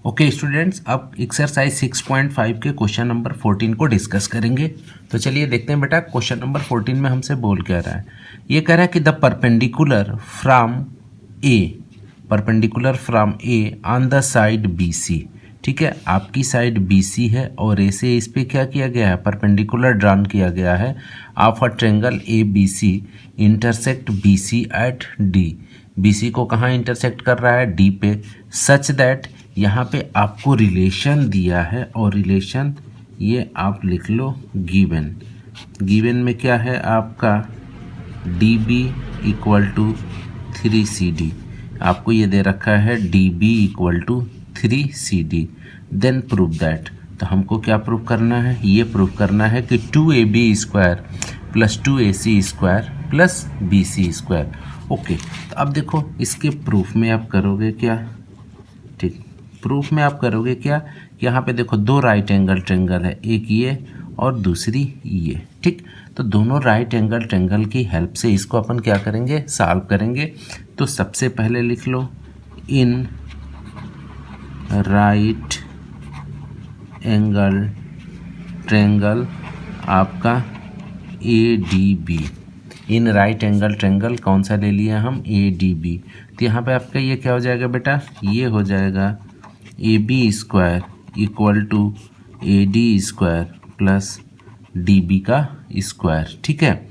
Okay students, अब exercise 6.5 के question number 14 को डिस्कस करेंगे। तो चलिए देखते हैं बेटा, क्वेश्चन नंबर 14 में हमसे बोल क्या रहा है। ये कह रहा है कि the perpendicular from A on the side B C. ठीक है, आपकी साइड बी सी है और ए से इस पे क्या किया गया है, परपेंडिकुलर ड्रॉन किया गया है of a triangle A B C intersect B C at D. B C को कहाँ इंटरसेक्ट कर रहा है, डी पे, सच दैट यहाँ पे आपको रिलेशन दिया है और रिलेशन ये आप लिख लो गिवन में क्या है आपका D B equal to 3CD। आपको ये दे रखा है D B equal to 3CD। Then prove that, तो हमको क्या प्रूव करना है, ये प्रूव करना है कि 2AB² plus 2AC² plus BC²। Okay, तो अब देखो इसके प्रूफ में आप करोगे क्या, ठीक, प्रूफ में आप करोगे क्या कि यहाँ पे देखो दो राइट एंगल ट्रायंगल है, एक ये और दूसरी ये। ठीक, तो दोनों राइट एंगल ट्रायंगल की हेल्प से इसको अपन क्या करेंगे, सॉल्व करेंगे। तो सबसे पहले लिख लो इन राइट एंगल ट्रायंगल आपका ADB। इन राइट एंगल ट्रायंगल कौन सा ले लिया हम, ADB। तो यहाँ पे आपका ये क्या हो जाएगा बेटा, ये हो जाएगा AB² equal to AD² plus DB का स्क्वायर। ठीक है,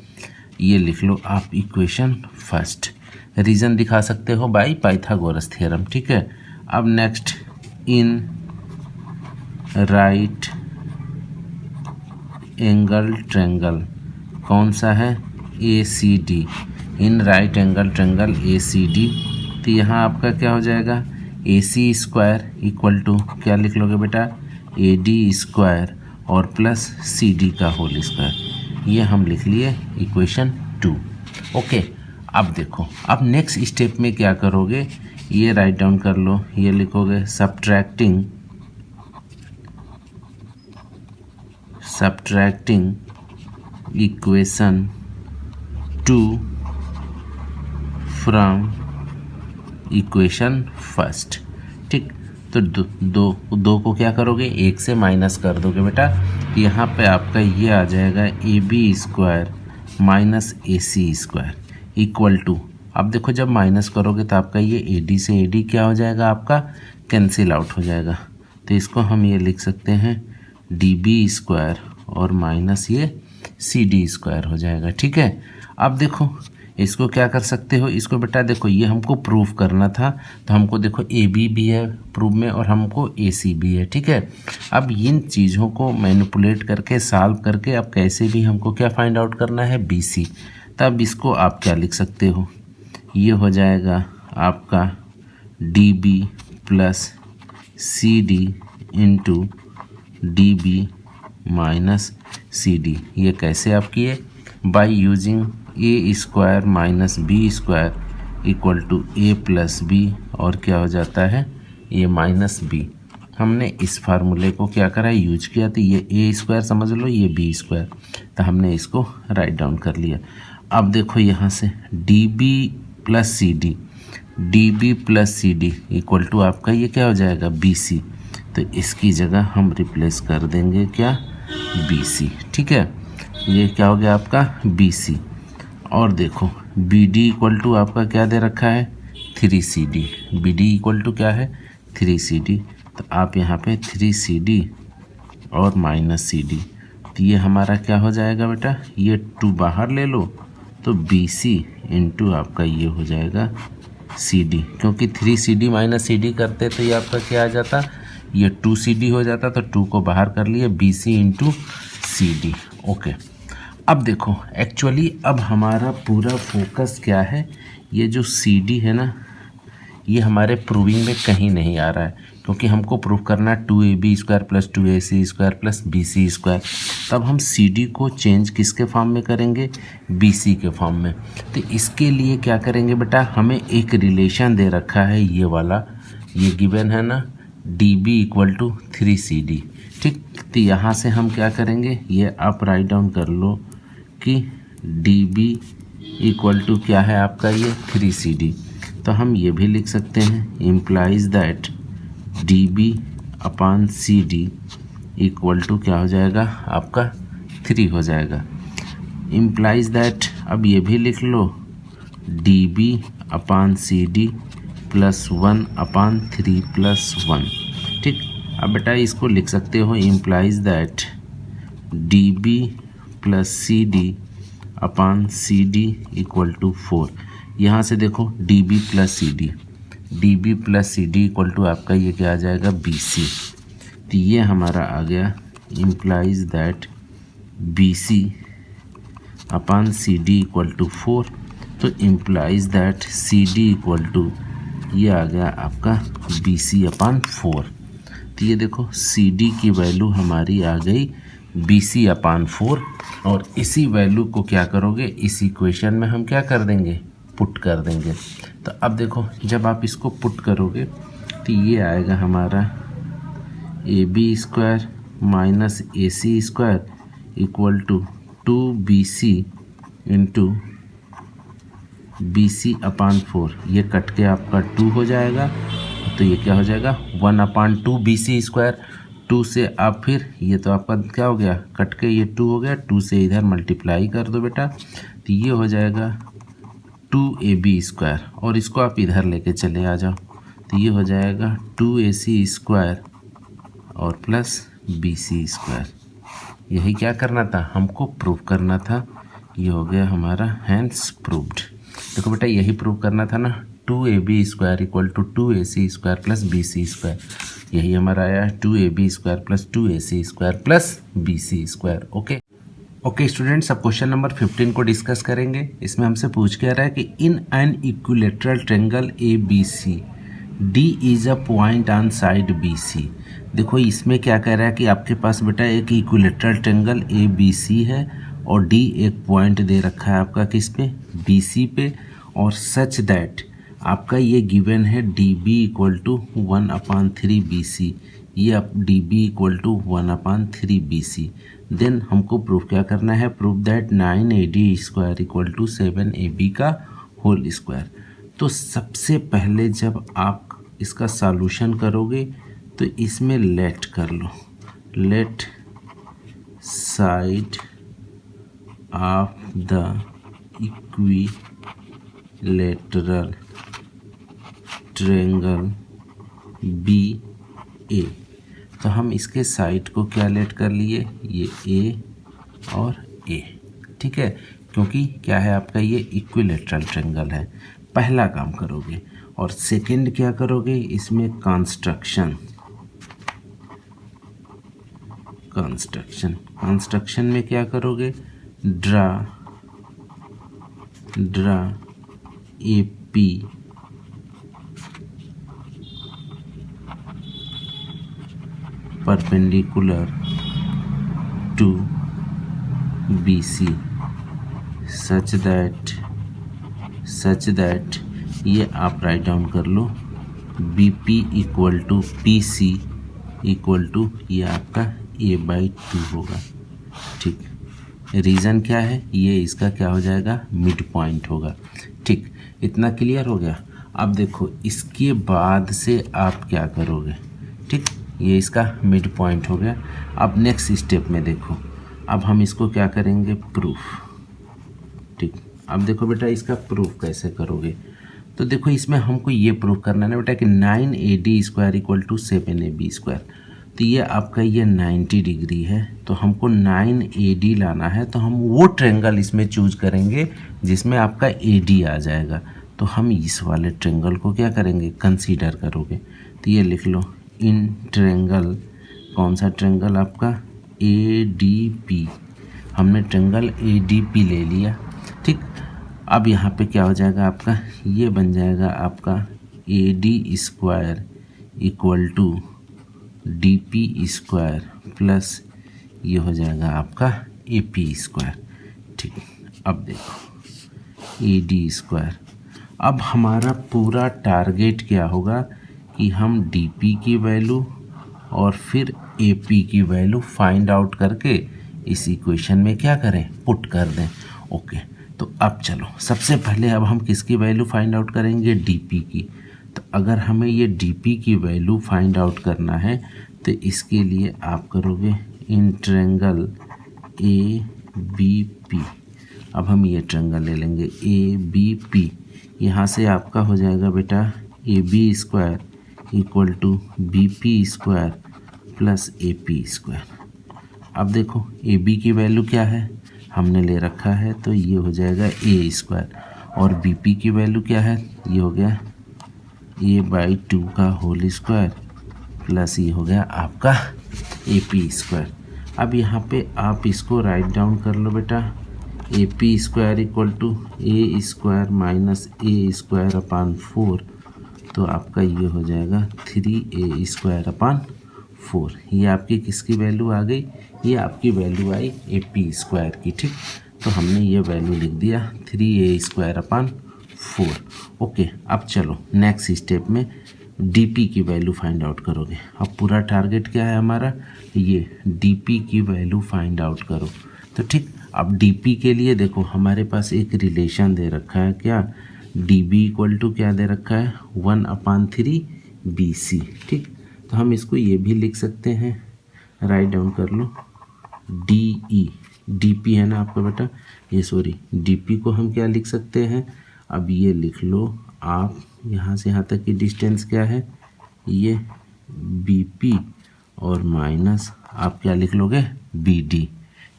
ये लिख लो आप इक्वेशन फर्स्ट। रीज़न दिखा सकते हो बाय पाइथागोरस थ्योरम। ठीक है, अब next in right angle triangle कौन सा है, ACD। इन राइट एंगल ट्रायंगल ACD, तो यहाँ आपका क्या हो जाएगा AC² इक्वल टू क्या लिख लोगे बेटा, AD² और प्लस CD का होल स्क्वायर। ये हम लिख लिए इक्वेशन 2। ओके, अब देखो, अब नेक्स्ट स्टेप में क्या करोगे, ये राइट डाउन कर लो, ये लिखोगे subtracting equation 2 from equation first. ठीक, तो दो को क्या करोगे, एक से माइनस कर दोगे बेटा। यहाँ पे आपका ये आ जाएगा AB² minus AC² equal to, अब देखो जब माइनस करोगे तो आपका ये AD से AD क्या हो जाएगा, आपका कैंसिल आउट हो जाएगा। तो इसको हम ये लिख सकते हैं DB² और माइनस ये CD² हो जाएगा। ठीक है, अब देखो इसको क्या कर सकते हो, इसको बेटा देखो ये हमको प्रूफ करना था, तो हमको देखो AB भी है प्रूफ में और हमको AC भी है। ठीक है, अब इन चीज़ों को मैनिपुलेट करके सॉल्व करके अब कैसे भी हमको क्या फाइंड आउट करना है, BC। तब इसको आप क्या लिख सकते हो, ये हो जाएगा आपका DB plus CD into DB minus CD। ये कैसे आप किए, by using A² minus B² equal to A plus B और क्या हो जाता है ये माइनस B। हमने इस फार्मूले को क्या करा, यूज किया, तो ये A² समझ लो, ये B², तो हमने इसको राइट डाउन कर लिया। अब देखो यहाँ से DB plus CD equal to आपका ये क्या हो जाएगा, BC। तो इसकी जगह हम रिप्लेस कर देंगे क्या, BC। ठीक है, ये क्या हो गया आपका BC। और देखो BD इक्वल टू आपका क्या दे रखा है, 3CD। BD इक्वल टू क्या है, 3CD। तो आप यहाँ पे 3CD और माइनस CD, तो ये हमारा क्या हो जाएगा बेटा, ये 2 बाहर ले लो तो BC इंटू आपका ये हो जाएगा CD, क्योंकि 3CD माइनस CD करते तो ये आपका क्या आ जाता, ये 2CD हो जाता, तो 2 को बाहर कर लिए, BC इंटू CD। ओके, अब देखो एक्चुअली अब हमारा पूरा फोकस क्या है, ये जो CD है ना, ये हमारे प्रूविंग में कहीं नहीं आ रहा है, क्योंकि हमको प्रूव करना है 2AB² plus 2AC² plus BC²। तब हम CD को चेंज किसके फॉर्म में करेंगे, BC के फॉर्म में। तो इसके लिए क्या करेंगे बेटा, हमें एक रिलेशन दे रखा है ये वाला, ये गिवन है ना, DB इक्वल टू 3CD। ठीक, तो यहाँ से हम क्या करेंगे, ये आप राइट डाउन कर लो कि DB इक्वल टू क्या है आपका ये 3CD। तो हम ये भी लिख सकते हैं implies that D B upon C D equal to क्या हो जाएगा आपका 3 हो जाएगा। इम्प्लाइज दैट, अब ये भी लिख लो, D B upon C D plus 1 upon 3 plus 1। ठीक, अब बेटा इसको लिख सकते हो, implies that D B plus C D upon C D equal to 4। यहाँ से देखो D B plus C D, D B plus C D equal to आपका ये क्या आ जाएगा बी सी। तो ये हमारा आ गया implies that B C upon C D equal to 4। तो implies that C D equal to ये आ गया आपका बी सी अपान 4। तो ये देखो सी डी की वैल्यू हमारी आ गई बी सी अपान 4, और इसी वैल्यू को क्या करोगे इस इक्वेशन में हम क्या कर देंगे, पुट कर देंगे। तो अब देखो जब आप इसको पुट करोगे तो ये आएगा हमारा A B square minus A C square equal to 2bc into B C upon 4। ये कट के आपका 2 हो जाएगा, तो ये क्या हो जाएगा 1 अपान 2 बी सी स्क्वायर। 2 से आप फिर ये तो आपका क्या हो गया कट के ये 2 हो गया, 2 से इधर मल्टीप्लाई कर दो बेटा, तो ये हो जाएगा 2ab स्क्वायर, और इसको आप इधर लेके चले आ जाओ, तो ये हो जाएगा 2ac स्क्वायर और प्लस bc स्क्वायर। यही क्या करना था हमको प्रूव करना था, ये हो गया हमारा हैंस प्रूव्ड। देखो बेटा यही प्रूव करना था ना, 2ab square equal to 2ac square plus bc square, यही हमारा आया 2ab square plus 2ac square plus bc square. Okay students, अब क्वेश्चन नंबर 15 को डिस्कस करेंगे। इसमें हमसे पूछ के आ रहा है कि in an equilateral triangle A B C D is a point on side B C. देखो इसमें क्या कह रहा है कि आपके पास बेटा एक equilateral triangle A B C है और डी एक पॉइंट दे रखा है आपका किस पे बी सी पे, और सच दैट आपका ये गिवन है D B equal to 1/3 B C, ये आप D B equal to 1/3 B C. Then हमको प्रूफ क्या करना है, proof that 9ad square equal to 7ab का होल स्क्वायर। तो सबसे पहले जब आप इसका सॉल्यूशन करोगे तो इसमें लेट कर लो, let side of the equilateral triangle B A. तो हम इसके साइड को क्या लेट कर लिए, ये ए और ए, ठीक है, क्योंकि क्या है आपका ये इक्विलेटरल ट्रायंगल है। पहला काम करोगे, और सेकंड क्या करोगे, इसमें कंस्ट्रक्शन में क्या करोगे, draw A P perpendicular to B C such that ये आप राइट डाउन कर लो, B P equal to P C equal to ये आपका a/2 होगा। ठीक, रीज़न क्या है, ये इसका क्या हो जाएगा मिड पॉइंट होगा। ठीक, इतना क्लियर हो गया। अब देखो इसके बाद से आप क्या करोगे, ठीक, ये इसका मिड पॉइंट हो गया। अब नेक्स्ट स्टेप में देखो, अब हम इसको क्या करेंगे प्रूफ। ठीक, अब देखो बेटा इसका प्रूफ कैसे करोगे, तो देखो इसमें हमको ये प्रूफ करना है ना बेटा कि 9ad square equal to 7ab square. तो ये आपका ये 90 डिग्री है, तो हमको 9ad लाना है, तो हम वो ट्रायंगल इसमें चूज करेंगे जिसमें आपका ad आ जाएगा। तो हम इस वाले ट्रायंगल को क्या करेंगे कंसीडर करोगे। तो ये लिख लो, इन ट्रायंगल, कौन सा ट्रायंगल आपका ADP, हमने ट्रायंगल ADP ले लिया। ठीक, अब यहाँ पे क्या हो जाएगा आपका, ये बन जाएगा आपका AD square equal to DP square plus ये हो जाएगा आपका AP स्क्वायर। ठीक, अब देखो AD स्क्वायर, अब हमारा पूरा टारगेट क्या होगा कि हम DP की वैल्यू और फिर AP की वैल्यू फाइंड आउट करके इस इक्वेशन में क्या करें पुट कर दें। ओके, तो अब चलो सबसे पहले अब हम किसकी वैल्यू फाइंड आउट करेंगे, DP की। तो अगर हमें ये डी की वैल्यू फाइंड आउट करना है तो इसके लिए आप करोगे in triangle A B P. अब हम ये ट्रायंगल ले लेंगे ए बी पी। यहाँ से आपका हो जाएगा बेटा A B square equal to B P square plus A P square. अब देखो ए बी की वैल्यू क्या है हमने ले रखा है, तो ये हो जाएगा ए स्क्वायर, और बी पी की वैल्यू क्या है, ये हो गया ए बाई 2 का होल स्क्वायर प्लस ये हो गया आपका ए पी स्क्वायर। अब यहाँ पे आप इसको राइट डाउन कर लो बेटा, A P square equal to A square minus A square upon 4, तो आपका ये हो जाएगा 3a स्क्वायर अपान 4। ये आपकी किसकी वैल्यू आ गई, ये आपकी वैल्यू आई ए पी स्क्वायर की। ठीक, तो हमने ये वैल्यू लिख दिया 3a स्क्वायर अपान 4। ओके, अब चलो नेक्स्ट स्टेप में डी की वैल्यू फाइंड आउट करोगे। अब पूरा टारगेट क्या है हमारा, ये डी की वैल्यू फाइंड आउट करो। तो ठीक, अब डी के लिए देखो हमारे पास एक रिलेशन दे रखा है, क्या, डी बी इक्वल टू क्या दे रखा है 1/3 BC। ठीक, तो हम इसको ये भी लिख सकते हैं, राइट डाउन कर लो डी पी है ना आपका बेटा, ये सॉरी डी पी को हम क्या लिख सकते हैं, अब ये लिख लो आप, यहाँ से यहाँ तक की डिस्टेंस क्या है, ये बी पी और माइनस आप क्या लिख लोगे बी डी।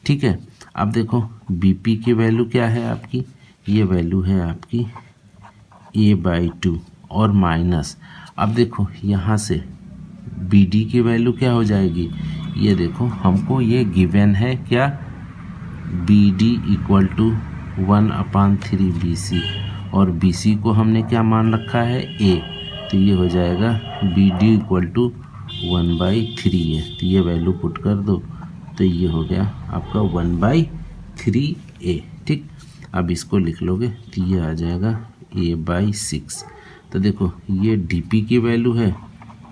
ठीक है, अब देखो बी पी की वैल्यू क्या है आपकी, ये वैल्यू है आपकी a/2 और माइनस, अब देखो यहाँ से बी डी की वैल्यू क्या हो जाएगी, ये देखो हमको ये गिवन है क्या, B D equal to 1/3 BC, और BC को हमने क्या मान रखा है a, तो ये हो जाएगा बी डी इक्वल टू 1/3 है, तो ये वैल्यू पुट कर दो, तो ये हो गया आपका 1/3a। ठीक, अब इसको लिख लोगे तो ये आ जाएगा a/6। तो देखो ये डी की वैल्यू है,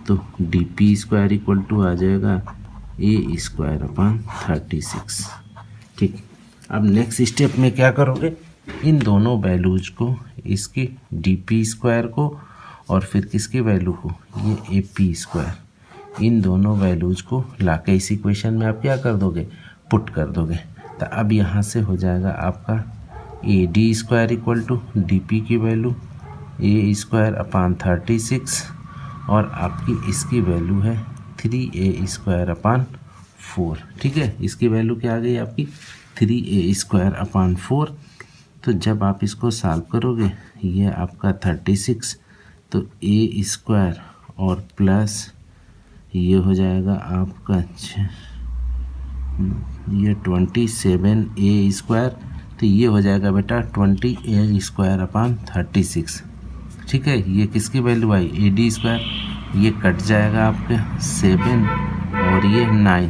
तो D P square equal to आ जाएगा ए स्क्वायर अपान 36। ठीक, अब नेक्स्ट स्टेप में क्या करोगे, इन दोनों वैल्यूज को, इसकी डी पी स्क्वायर को और फिर किसकी वैल्यू को, ये ए पी स्क्वायर, इन दोनों वैल्यूज को लाके इस इक्वेशन में आप क्या कर दोगे, पुट कर दोगे। तो अब यहाँ से हो जाएगा आपका A D square equal to D P की वैल्यू ए स्क्वायर अपान 36, और आपकी इसकी वैल्यू है 3a स्क्वायर अपान 4। ठीक है, इसकी वैल्यू क्या आ गई आपकी 3a स्क्वायर अपान 4। तो जब आप इसको सॉल्व करोगे, ये आपका 36, तो a स्क्वायर और प्लस ये हो जाएगा आपका ये 27a स्क्वायर, तो ये हो जाएगा बेटा 20a स्क्वायर अपान 36। ठीक है, ये किसकी वैल्यू आई, ए डी स्क्वायर, ये कट जाएगा आपके 7 और ये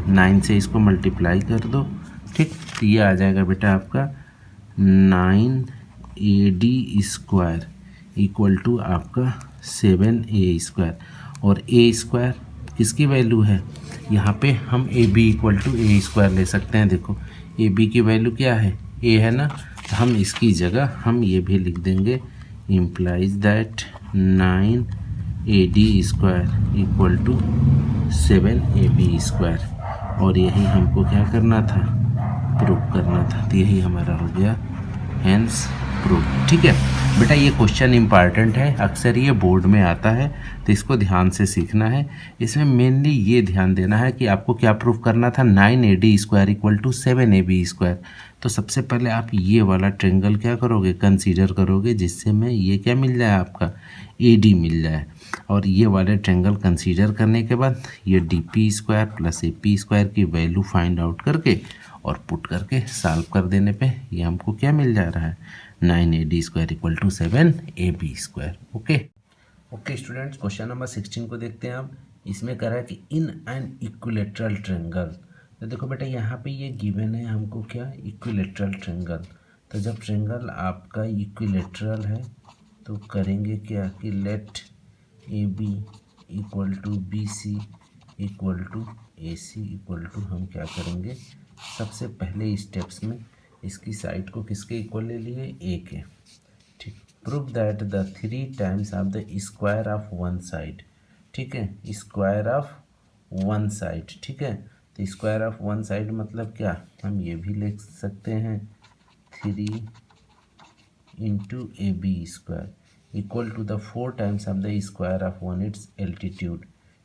9 से इसको मल्टीप्लाई कर दो। ठीक, तो ये आ जाएगा बेटा आपका 9AD स्क्वायर इक्वल टू आपका 7a स्क्वायर, और a स्क्वायर किसकी वैल्यू है, यहाँ पे हम A B equal to A square ले सकते हैं। देखो ए बी की वैल्यू क्या है, a है ना, तो हम इसकी जगह हम ये भी लिख देंगे, implies that 9AD square equal to 7AB square, और यही हमको क्या करना था, प्रूव करना था। तो यही हमारा हो गया हेंस प्रूव। ठीक है बेटा, ये क्वेश्चन इम्पॉर्टेंट है, अक्सर ये बोर्ड में आता है, तो इसको ध्यान से सीखना है। इसमें मेनली ये ध्यान देना है कि आपको क्या प्रूव करना था, 9AD square equal to 7AB square. तो सबसे पहले आप ये वाला ट्रायंगल क्या करोगे, कंसीडर करोगे, जिससे में ये क्या मिल जाए आपका AD मिल जाए, और ये वाले ट्रायंगल कंसीडर करने के बाद ये DP square plus AP square की वैल्यू फाइंड आउट करके और पुट करके सॉल्व कर देने पे ये हमको क्या मिल जा रहा है, 9AD square equal to 7AB square. Okay students, question number 16 को देखते हैं। आप इसमें कह रहा है कि इन एन इक्विलेटरल ट्रायंगल, तो देखो बेटा यहाँ पे ये गिवन है हमको क्या, इक्विलेटरल ट्रायंगल। तो जब ट्रायंगल आपका इक्विलेटरल है तो करेंगे क्या कि let A B equal to B C equal to A C equal to, हम क्या करेंगे, सबसे पहले स्टेप्स में इसकी साइड को किसके इक्वल ले लिए, ए के। ठीक, prove that the 3 times of the square of one side, ठीक है, स्क्वायर ऑफ वन साइड, ठीक है। तो स्क्वायर ऑफ वन साइड मतलब क्या, हम ये भी लिख सकते हैं 3 into A B square equal to the 4 times of the square of one its altitude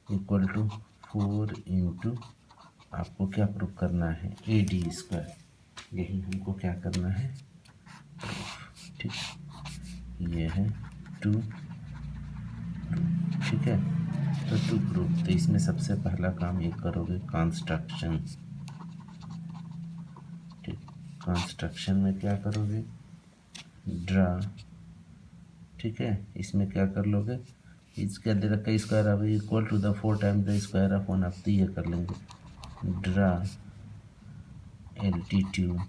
equal to 4 into, आपको क्या प्रूव करना है, ए डी स्क्वायर, यही हमको क्या करना है, ठीक, ये है 2, ठीक है। तो टू प्रूफ, तो इसमें सबसे पहला काम ये करोगे कंस्ट्रक्शन, ठीक, कंस्ट्रक्शन में क्या करोगे, ड्रा, ठीक है, इसमें क्या कर लोगे, इसका दे रखा है square of equal to the 4 times the square of one of, ये कर लेंगे, draw altitude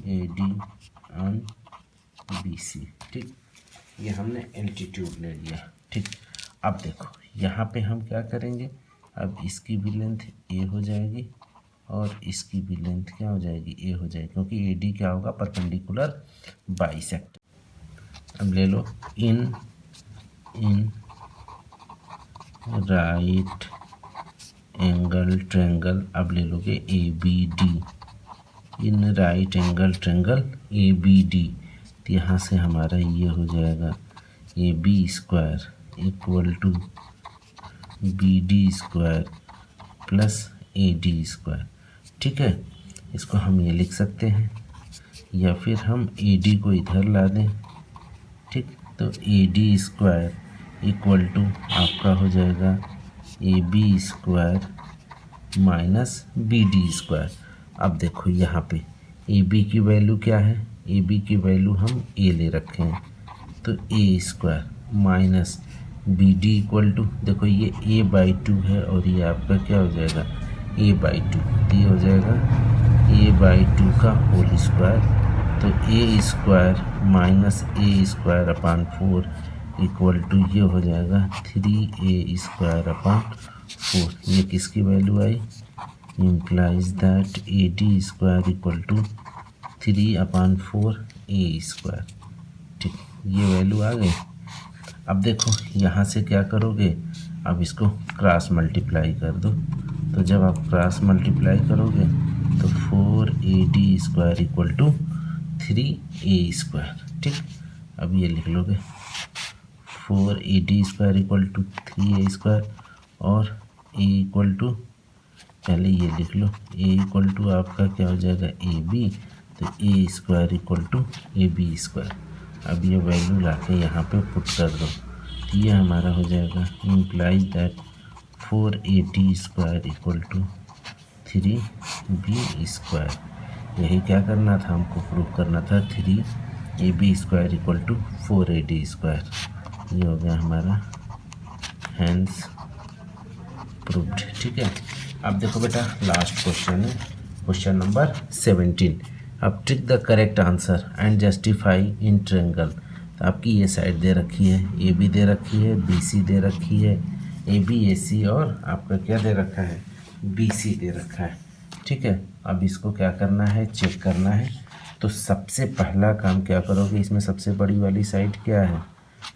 A D on B C, ठीक, ये हमने एल्टीट्यूड ले लिया, ठीक। अब देखो यहाँ पे हम क्या करेंगे, अब इसकी भी लेंथ ए हो जाएगी और इसकी भी लेंथ क्या हो जाएगी, ए हो जाएगी, क्योंकि ए डी क्या होगा, परपेंडिकुलर बाइसेक्टर। अब ले लो इन राइट एंगल ट्रायंगल, अब ले लोगे A B D, in right angle triangle A B D, तो यहाँ से हमारा ये हो जाएगा A B square equal to B D square plus A D square, ठीक है। इसको हम ये लिख सकते हैं, या फिर हम ए डी को इधर ला दें, ठीक, तो A D square equal to आपका हो जाएगा A B square minus B D square. अब देखो यहाँ पे ए बी की वैल्यू क्या है, ए बी की वैल्यू हम ए ले रखे हैं, तो A square minus B D equal to, देखो ये ए बाई 2 है और ये आपका क्या हो जाएगा, ए बाई 2, तो ये हो जाएगा ए बाई 2 का होल स्क्वायर, तो A square minus A square upon 4 equal to ये हो जाएगा 3a स्क्वायर अपान 4। ये किसकी वैल्यू आई, implies that A D square equal to 3/4 A square, ठीक, ये वैल्यू आ गई। अब देखो यहाँ से क्या करोगे, अब इसको क्रॉस मल्टीप्लाई कर दो, तो जब आप क्रॉस मल्टीप्लाई करोगे तो 4ad square equal to 3a square, ठीक। अब ये लिख लोगे 4ad square equal to 3a square और a इक्वल टू, पहले ये लिख लो, a इक्वल टू आपका क्या हो जाएगा ए बी, तो A square equal to A B square. अब ये वैल्यू लाके यहाँ पे पुट कर दो, तो ये हमारा हो जाएगा implies that 4ad square equal to 3b square. यही क्या करना था, हमको प्रूव करना था 3ab square equal to 4ad square. ये हो गया हमारा हैंस प्रूव्ड, ठीक है। अब देखो बेटा लास्ट क्वेश्चन है, क्वेश्चन नंबर 17। अब trick the correct answer and justify in triangle. तो आपकी ये साइड दे रखी है, ए बी दे रखी है, बी सी दे रखी है, ए बी ए सी और आपका क्या दे रखा है, बी सी दे रखा है, ठीक है। अब इसको क्या करना है, चेक करना है। तो सबसे पहला काम क्या करोगे, इसमें सबसे बड़ी वाली साइड क्या है,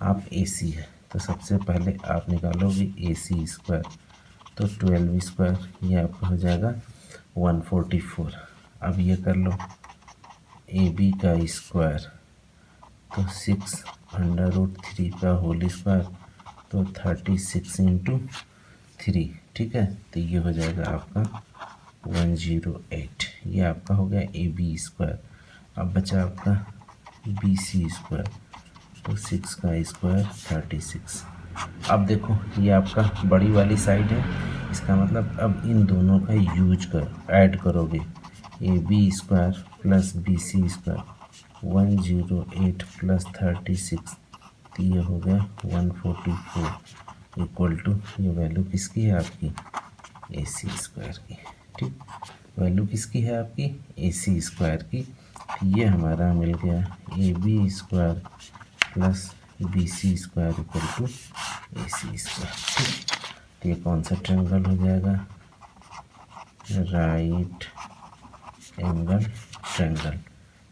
आप ए सी है, तो सबसे पहले आप निकालोगे ए सी स्क्वायर, तो 12 स्क्वायर, ये आपका हो जाएगा 144। अब ये कर लो ए बी का स्क्वायर, तो 6√3 का होल स्क्वायर, तो 36 इंटू 3, ठीक है। तो ये हो जाएगा आपका 108, ये आपका हो गया ए बी स्क्वायर। अब बचा आपका बी सी स्क्वायर, तो 6 का स्क्वायर 36। अब देखो ये आपका बड़ी वाली साइड है, इसका मतलब अब इन दोनों का यूज कर ऐड करोगे, A B square plus B C square 108 plus 36, तो ये हो गया 144 इक्वल टू, ये वैल्यू किसकी है आपकी, ए सी स्क्वायर की, ठीक। वैल्यू किसकी है आपकी, ए सी स्क्वायर की। ये हमारा मिल गया A B square plus B C square equal to A C square, ठीक। तो ये कौन सा ट्रायंगल हो जाएगा, राइट एंगल ट्रायंगल,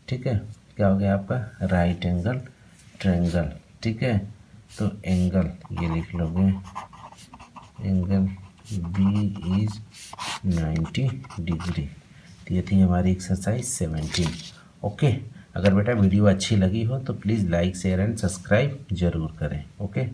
ठीक है। क्या हो गया आपका राइट एंगल ट्रायंगल। ठीक है, तो एंगल ये लिख लोगे, एंगल बी इज 90 डिग्री। तो ये थी हमारी एक्सरसाइज 17। ओके, अगर बेटा वीडियो अच्छी लगी हो तो please like share and subscribe ज़रूर करें। ओके।